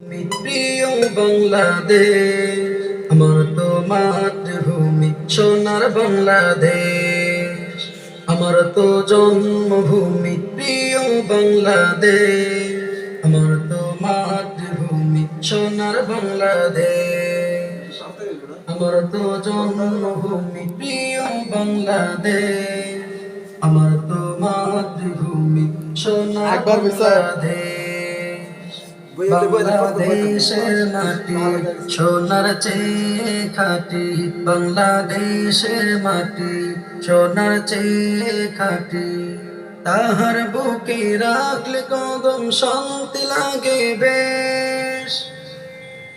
প্রিয় বাংলাদেশ, আমার তো মাতৃভূমি সোনার বাংলাদেশ, আমার তো জন্মভূমি প্রিয় বাংলাদেশ, আমার তো মাতৃভূমি সোনার বাংলাদেশ, আমার তো জন্মভূমি প্রিয় বাংলাদেশ, আমার তো মাতৃভূমি সোনার বাংলাদেশ। বাংলাদেশের মাটি সোনার চেয়ে খাঁটি, বাংলাদেশের মাটি সোনার চেয়ে খাঁটি, তাহার বুকে রাখলে কদম শান্তি লাগে বেশ।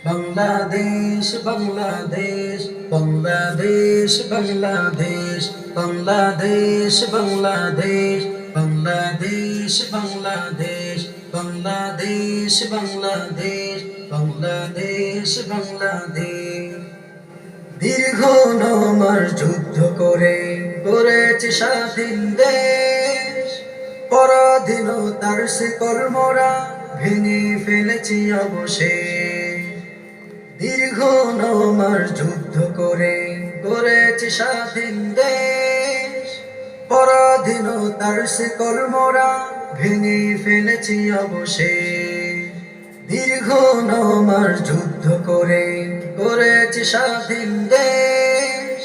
বাংলাদেশ বাংলাদেশ বাংলাদেশ বাংলাদেশ বাংলাদেশ বাংলাদেশ বাংলাদেশ বাংলাদেশ বাংলাদেশ বাংলাদেশ বাংলাদেশ বাংলাদেশ। দীর্ঘ 9 মাস যুদ্ধ করে গড়েছে স্বাধীন দেশ, পরাধীনতার শিকড় মোরা ভেঙে ফেলেছি অবশেষ। দীর্ঘ 9 মাস যুদ্ধ করে গড়েছে স্বাধীন দেশ, পরাধীনতার শিকড় মোরা ভেঙে ফেলেছি অবশেষ। দীর্ঘ 9 মাস যুদ্ধ করে গড়েছি স্বাধীন দেশ,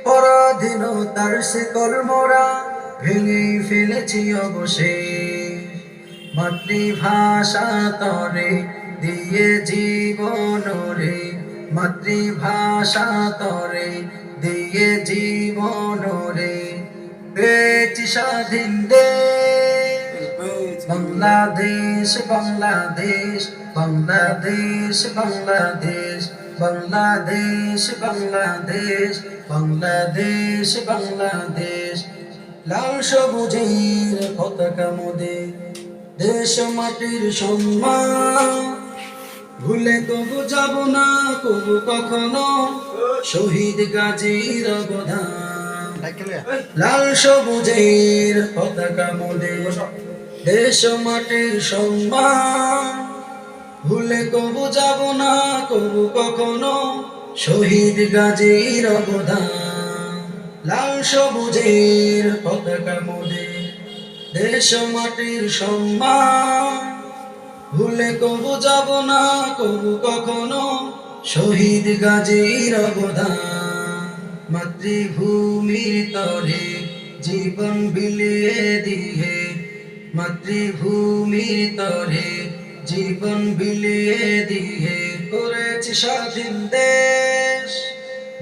পরাধীনতার শিকড় মোরা ভেঙে ফেলেছি অবশেষ। মাতৃভাষা তরে দিয়ে জীবন রে, মাতৃভাষা তরে দিয়ে জীবন রে, পেয়েছি স্বাধীন দেশ। বাংলাদেশ বাংলাদেশ বাংলাদেশ বাংলাদেশ বাংলাদেশ বাংলাদেশ বাংলাদেশ বাংলাদেশ। লাল সবুজের পতাকা মোদের দেশ মাটির সম্মান, ভুলে কবু যাব না কবু কখনো শহীদ গাজীর অবদান। লাল সবুজের পতাকা মোদের দেশ মাটির সম্মান, ভুলে কবু যাব না কবু কখনো শহীদ গাজীর অবদান। লাল সবুজের পতাকা মোদের দেশ মাটির সম্মান, ভুলে কবু যাব না কবু কখনো শহীদ গাজীর অবদান। মাতৃভূমির তরে জীবন বিলিয়ে দিয়ে, মাতৃভূমির তরে জীবন বিলিয়ে দিয়ে করেছি স্বাধীন দেশ।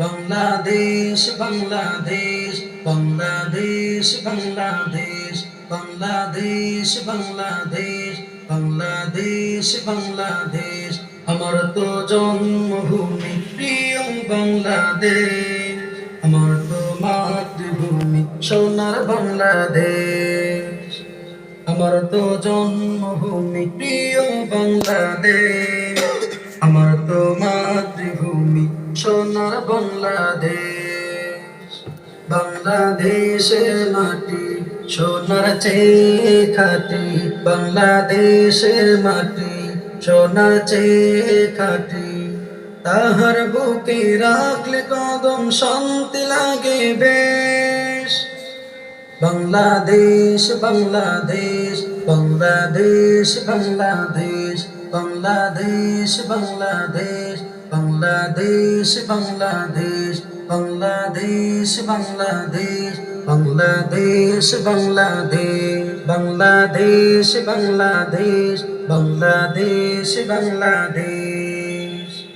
বাংলাদেশ বাংলাদেশ বাংলাদেশ বাংলাদেশ বাংলাদেশ বাংলাদেশ বাংলাদেশ বাংলাদেশ। আমার তো জন্মভূমি প্রিয় বাংলাদেশ, আমার তো মাতৃভূমি সোনার বাংলাদেশ, আমার তো জন্মভূমি প্রিয় বাংলাদেশ, আমার তো মাতৃভূমি সোনার বাংলাদেশ। বাংলাদেশের মাটি সোনার চেয়ে খাঁটি, বাংলাদেশের মাটি সোনার চেয়ে খাঁটি, তাহার বুকে রাখলে কদম শান্তি লাগে বেশ। বাংলাদেশ বাংলাদেশ বাংলাদেশ বাংলাদেশ বাংলাদেশ বাংলাদেশ বাংলাদেশ বাংলাদেশ বাংলাদেশ বাংলাদেশ বাংলাদেশ বাংলাদেশ বাংলাদেশ বাংলাদেশ বাংলাদেশ বাংলাদেশ।